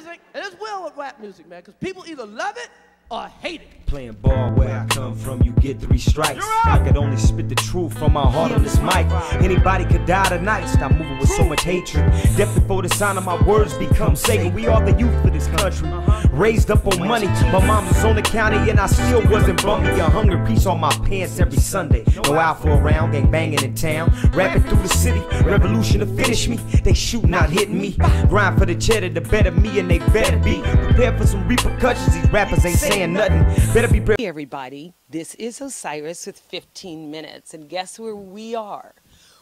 music, and it's well with rap music, man, because people either love it or hate it. Playing ball where I come from, you get 3 strikes. I could only spit the truth from my heart on this mic. Anybody could die tonight. Stop moving with so much hatred. Death before the sound of my words become sacred. We are the youth of this country, raised up on money. My mom was on the county and I still wasn't bummy. A hunger piece on my pants every Sunday. No out for a round, gang banging in town. Rapping through the city, revolution to finish me. They shooting out, hitting me. Grind for the cheddar, the better me, and they better be prepared for some repercussions. These rappers ain't saying nothing. Better be prepared. Hey everybody, this is Osiris with 15 Minutes, and guess where we are?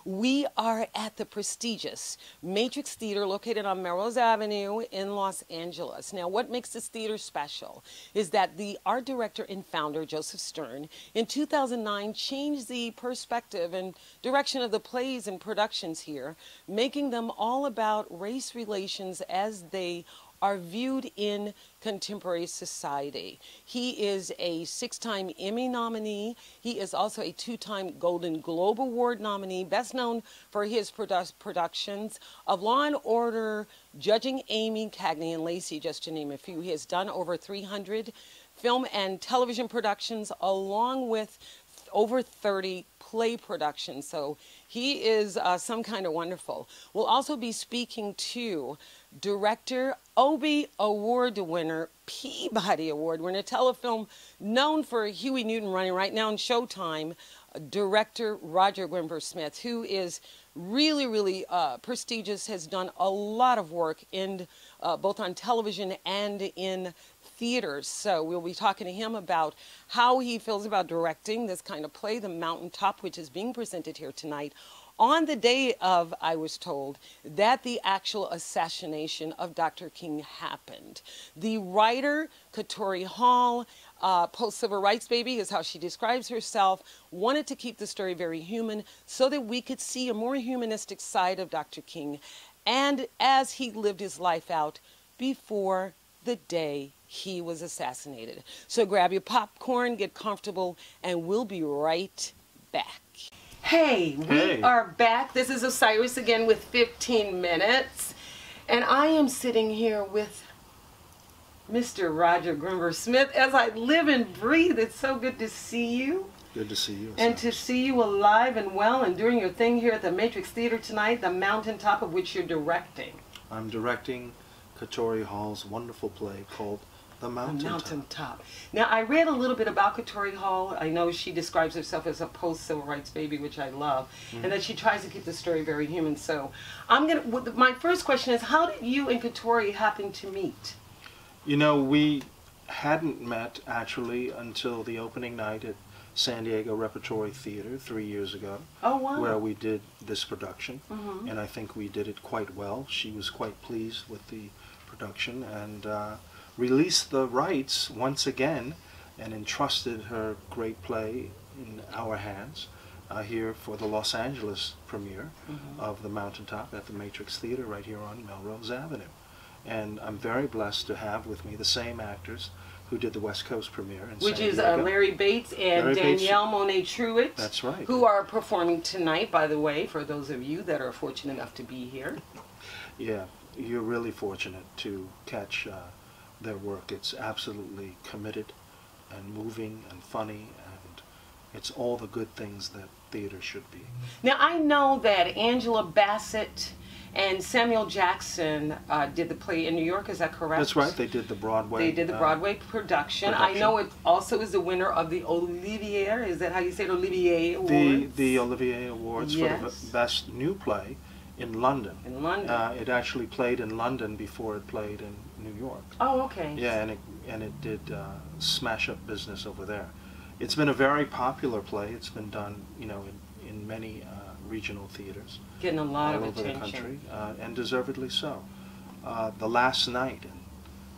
We are at the prestigious Matrix Theater located on Melrose Avenue in Los Angeles. Now, what makes this theater special is that the art director and founder, Joseph Stern, in 2009 changed the perspective and direction of the plays and productions here, making them all about race relations as they are viewed in contemporary society. He is a 6-time Emmy nominee. He is also a 2-time Golden Globe Award nominee, best known for his productions of Law and Order, Judging Amy, Cagney, and Lacey, just to name a few. He has done over 300 film and television productions, along with over 30 play productions. So he is some kind of wonderful. We'll also be speaking to director, Obie Award winner, Peabody Award winner, telefilm known for Huey Newton running right now in Showtime, director Roger Guenver Smith, who is really prestigious, has done a lot of work in both on television and in theaters. So we'll be talking to him about how he feels about directing this kind of play, The Mountaintop, which is being presented here tonight on the day of, I was told, that the actual assassination of Dr. King happened. The writer, Katori Hall, post-civil rights baby is how she describes herself, wanted to keep the story very human so that we could see a more humanistic side of Dr. King and as he lived his life out before the day he was assassinated. So grab your popcorn, get comfortable, and we'll be right back. Hey, we are back. This is Osiris again with 15 Minutes. And I am sitting here with Mr. Roger Guenver Smith. As I live and breathe, it's so good to see you. Good to see you. And to see you alive and well and doing your thing here at the Matrix Theater tonight, The Mountaintop, of which you're directing. I'm directing Katori Hall's wonderful play called The Mountaintop. Now, I read a little bit about Katori Hall. I know she describes herself as a post-civil rights baby, which I love, and that she tries to keep the story very human. So, my first question is, how did you and Katori happen to meet? You know, we hadn't met actually until the opening night at San Diego Repertory Theater 3 years ago. Oh, wow. Where we did this production, and I think we did it quite well. She was quite pleased with the production and released the rights once again and entrusted her great play in our hands here for the Los Angeles premiere of The Mountaintop at the Matrix Theater right here on Melrose Avenue. And I'm very blessed to have with me the same actors who did the West Coast premiere in Which San is Diego. Larry Bates and Danielle Monet-Truitt. That's right. Who are performing tonight, by the way, for those of you that are fortunate enough to be here. Yeah, you're really fortunate to catch their work. It's absolutely committed and moving and funny, and it's all the good things that theater should be. Now, I know that Angela Bassett and Samuel Jackson did the play in New York, is that correct? That's right, they did the Broadway. They did the Broadway production. I know it also is the winner of the Olivier, is that how you say it, Olivier Awards? The Olivier Awards for the best new play in London. In London. It actually played in London before it played in New York. Oh, okay. Yeah, and it did smash up business over there. It's been a very popular play. It's been done, you know, in many regional theaters. Getting a lot of all over attention. the country, and deservedly so. The Last Night in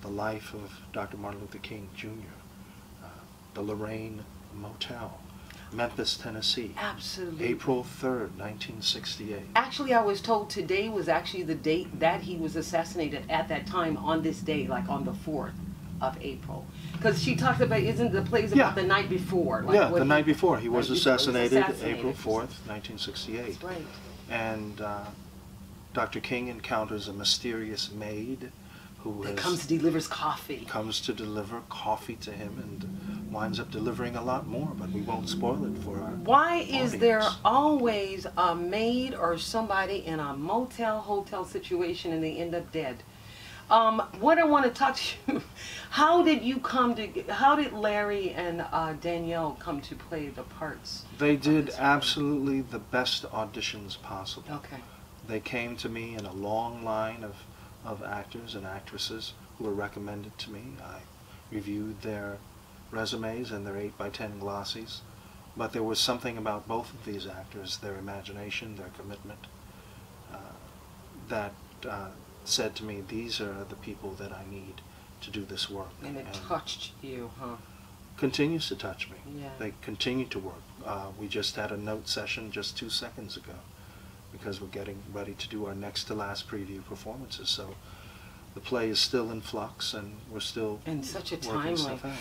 the life of Dr. Martin Luther King Jr., the Lorraine Motel, Memphis, Tennessee. Absolutely. April 3rd, 1968. Actually, I was told today was actually the date that he was assassinated at that time on this day, like on the 4th of April. Because she talked about, isn't the plays about the night before? Like yeah, the night before. He was assassinated April 4th, 1968. That's right. And Dr. King encounters a mysterious maid That comes, delivers coffee. Comes to deliver coffee to him and winds up delivering a lot more, but we won't spoil it for our Why is audience. there always a maid or somebody in a motel, hotel situation and they end up dead? What I want to talk to you, how did Larry and Danielle come to play the parts? They did absolutely the best auditions possible. Okay. They came to me in a long line of actors and actresses who were recommended to me. I reviewed their resumes and their 8x10 glossies, but there was something about both of these actors, their imagination, their commitment, that said to me, these are the people that I need to do this work. And it touched you, huh? Continues to touch me. Yeah. They continue to work. We just had a note session just 2 seconds ago because we're getting ready to do our next to last preview performances. So the play is still in flux and we're still such a working stuff out.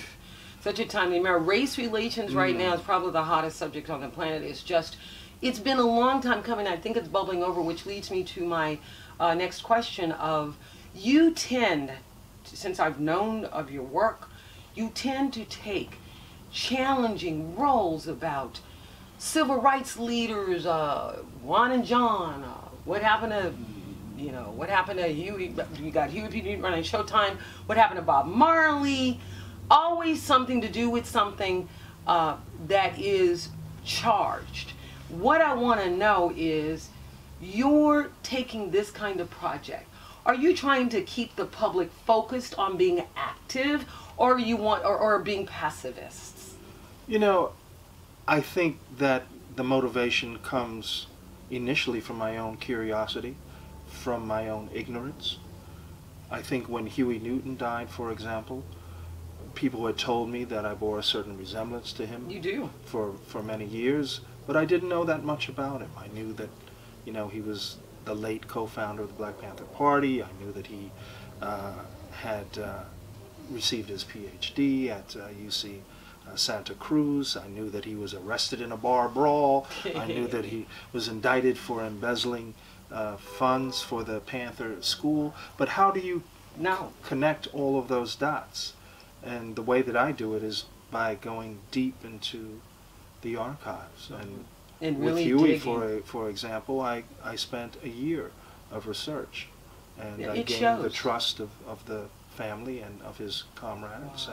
Such a timely matter. Race relations right now is probably the hottest subject on the planet. It's been a long time coming. I think it's bubbling over, which leads me to my next question of, you tend, since I've known of your work, you tend to take challenging roles about civil rights leaders, Juan and John, what happened to Huey, you got Huey P. running Showtime, what happened to Bob Marley, always something to do with something that is charged. What I want to know is, you're taking this kind of project. Are you trying to keep the public focused on being active, or or being pacifists? You know, I think that the motivation comes initially from my own curiosity, from my own ignorance. I think when Huey Newton died, for example, people had told me that I bore a certain resemblance to him. You do. For many years, but I didn't know that much about him. I knew that, you know, he was the late co-founder of the Black Panther Party. I knew that he had received his PhD at UC Santa Cruz. I knew that he was arrested in a bar brawl. I knew that he was indicted for embezzling funds for the Panther School. But how do you connect all of those dots? And the way that I do it is by going deep into the archives. And really with Huey, for example, I spent a year of research, and I gained the trust of the family and of his comrades,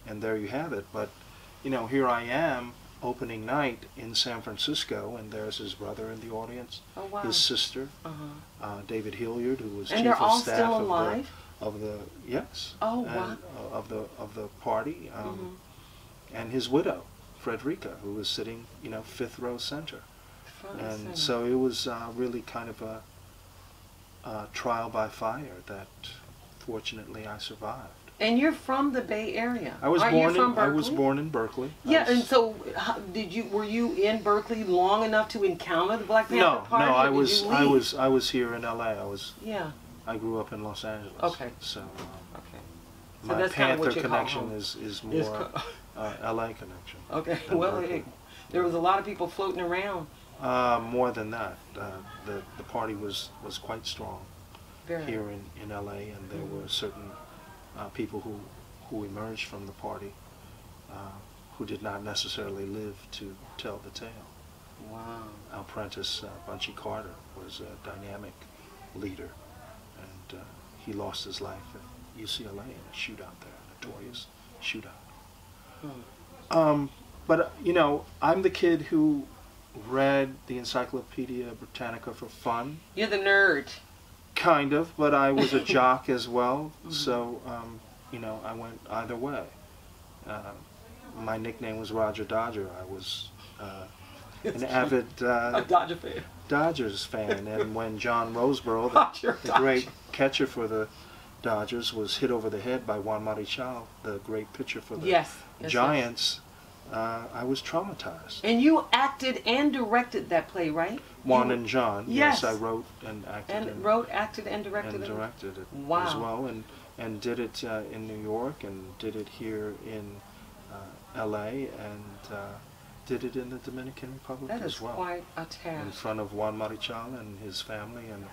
and there you have it. But, you know, here I am, opening night in San Francisco, and there's his brother in the audience, his sister, David Hilliard, who was chief of staff of the of the party, and his widow, Frederica, who was sitting, you know, 5th row center. And so it was really kind of a trial by fire that fortunately I survived. And you're from the Bay Area. I was born in Berkeley. Yeah, and so were you in Berkeley long enough to encounter the Black Panther Party? No, I was here in LA. I grew up in Los Angeles. Okay. So my Panther connection is more LA connection. Okay. Well, there was a lot of people floating around. More than that, the party was quite strong here in LA, and there were certain people who emerged from the party who did not necessarily live to tell the tale. Wow. Our apprentice, Bunchy Carter, was a dynamic leader, and he lost his life at UCLA in a shootout there, a notorious shootout. But, you know, I'm the kid who read the Encyclopedia Britannica for fun. You're the nerd. Kind of, but I was a jock as well, so, you know, I went either way. My nickname was Roger Dodger. I was an avid Dodger fan. Dodgers fan, and when John Roseboro, the great catcher for the Dodgers, was hit over the head by Juan Marichal, the great pitcher for the Giants, I was traumatized. And you acted and directed that play, right? Juan and John. Yes, I wrote and acted. Acted and directed it. And directed it as well, and did it in New York, and did it here in L.A., and did it in the Dominican Republic as well. That is quite a task. In front of Juan Marichal and his family, and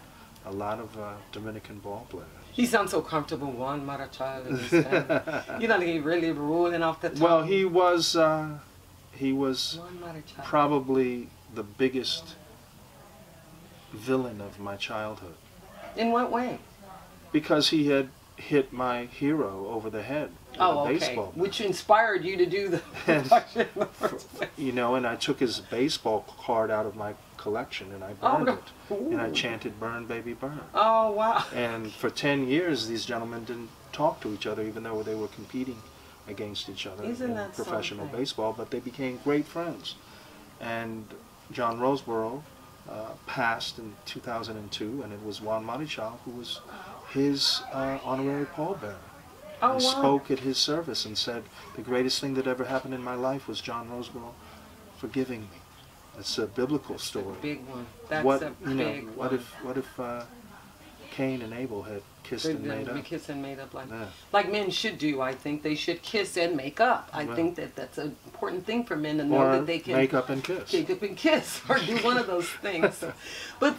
a lot of Dominican ball players. He sounds so comfortable, Juan Marichal. You know, he really rolling off the tongue. Well, he was Juan Marichal. probably the biggest villain of my childhood. In what way? Because he had hit my hero over the head with a baseball bat. Which inspired you to do the production in the first place. You know, and I took his baseball card out of my collection and I burned it. And I chanted, "Burn, baby, burn." Oh, wow. And for 10 years, these gentlemen didn't talk to each other, even though they were competing against each other Isn't in that professional something? baseball, but they became great friends. And John Roseborough passed in 2002, and it was Juan Marichal who was his honorary pallbearer. Oh, He wow. spoke at his service and said, "The greatest thing that ever happened in my life was John Roseborough forgiving me." It's a biblical story. Big one. That's What a you know? big What one. if Cain and Abel had kissed and made We up? kiss and made up Yeah. like men should do. I think they should kiss and make up. I Right. think that that's an important thing for men to know Or that they can make up and kiss. make up and kiss or do one of those things. But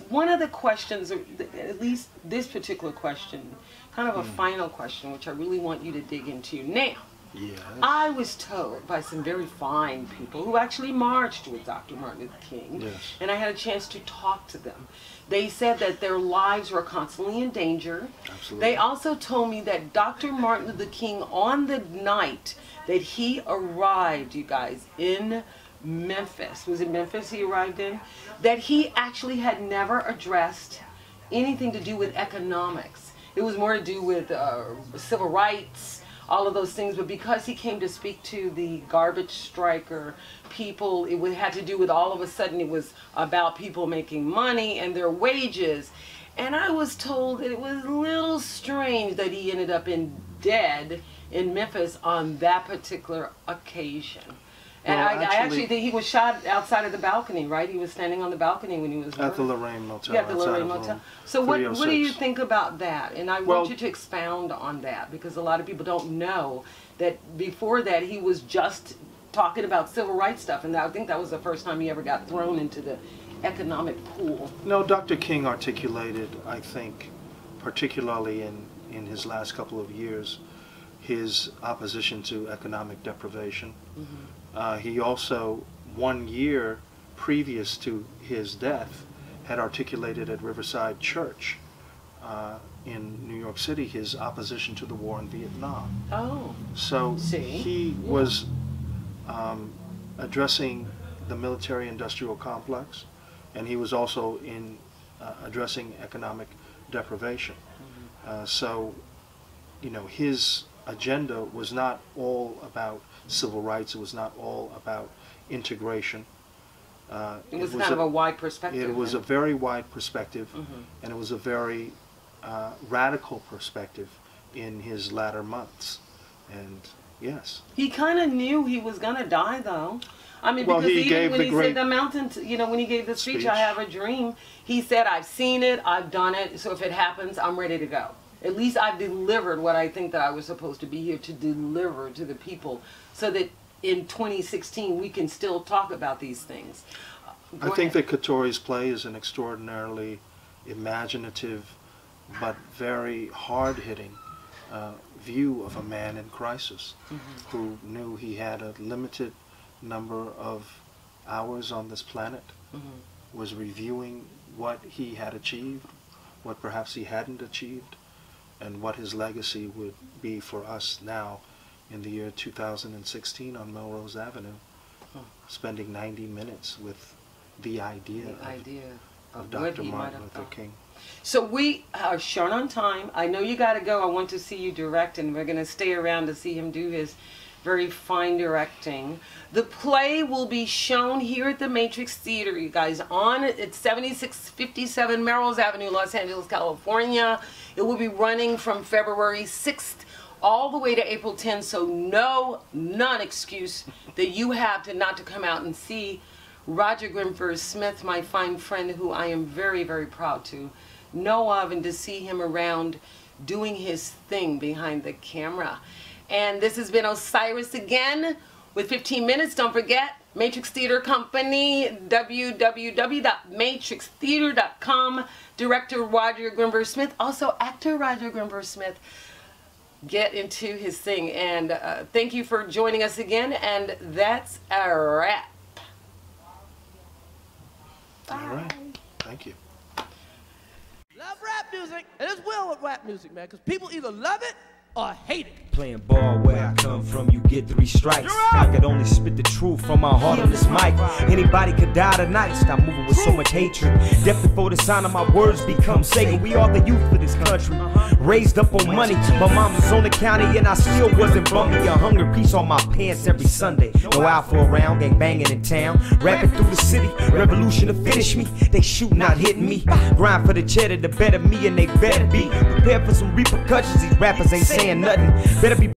one of the questions, or at least this particular question, kind of a final question, which I really want you to dig into now. Yes. I was told by some very fine people who actually marched with Dr. Martin Luther King, Yes. and I had a chance to talk to them. They said that their lives were constantly in danger. Absolutely. They also told me that Dr. Martin Luther King, on the night that he arrived, you guys, in Memphis, was it Memphis he arrived in? That he actually had never addressed anything to do with economics. It was more to do with civil rights, all of those things, but because he came to speak to the garbage striker people, had to do with, all of a sudden it was about people making money and their wages. And I was told that it was a little strange that he ended up dead in Memphis on that particular occasion. And Well, I actually think he was shot outside of the balcony, right? He was standing on the balcony when he was At the murdered. Lorraine Motel. Yeah, the outside Lorraine of Motel. room So what do you 306. think about that? And I Well- want you to expound on that, because a lot of people don't know that before that he was just talking about civil rights stuff, and I think that was the first time he ever got thrown into the economic pool. No, Dr. King articulated, I think, particularly in his last couple of years, his opposition to economic deprivation. He also, 1 year previous to his death, had articulated at Riverside Church in New York City his opposition to the war in Vietnam. Oh, So See? he was addressing the military-industrial complex, and he was also addressing economic deprivation. So, you know, his agenda was not all about civil rights. It was not all about integration. it was kind of a wide perspective. It was a then. very wide perspective, and it was a very radical perspective in his latter months. And yes, He kind of knew he was going to die, though. I mean, Well, because he even gave when the he great said the mountain, you know, when he gave the speech, speech. I have a dream, he said, I've seen it, I've done it, so if it happens, I'm ready to go. At least I've delivered what I think that I was supposed to be here to deliver to the people, so that in 2016 we can still talk about these things. I think that Katori's play is an extraordinarily imaginative but very hard-hitting view of a man in crisis who knew he had a limited number of hours on this planet, was reviewing what he had achieved, what perhaps he hadn't achieved, and what his legacy would be for us now in the year 2016 on Melrose Avenue, spending 90 minutes with the idea of what Dr. he might Martin have Luther thought. King. So we are short on time. I know you got to go. I want to see you direct, and we're going to stay around to see him do his very fine directing. The play will be shown here at the Matrix Theater, you guys, at 7657 Melrose Avenue, Los Angeles, California. It will be running from February 6th all the way to April 10th, so none excuse that you have to not to come out and see Roger Guenver Smith, my fine friend, who I am very, very proud to know of, and to see him around doing his thing behind the camera. And this has been Osiris again with 15 Minutes. Don't forget, Matrix Theater Company, www.matrixtheater.com. Director Roger Guenver Smith, also actor Roger Guenver Smith. Get into his thing. And thank you for joining us again. And that's a wrap. Bye. All right. Thank you. Love rap music. And it's well with rap music, man, because people either love it or hate it. Playing ball where I come from, you get 3 strikes. I could only spit the truth from my heart on this mic. Anybody could die tonight. Stop moving with so much hatred. Death before the sound of my words become sacred. We are the youth of this country, raised up on money. My mom was on the county and I still wasn't bummy. A hunger piece on my pants every Sunday. No alpha around, gang banging in town. Rapping through the city, revolution to finish me. They shoot, not hitting me. Grind for the cheddar, the better me, and they better be prepared for some repercussions. These rappers ain't saying nothing. Better be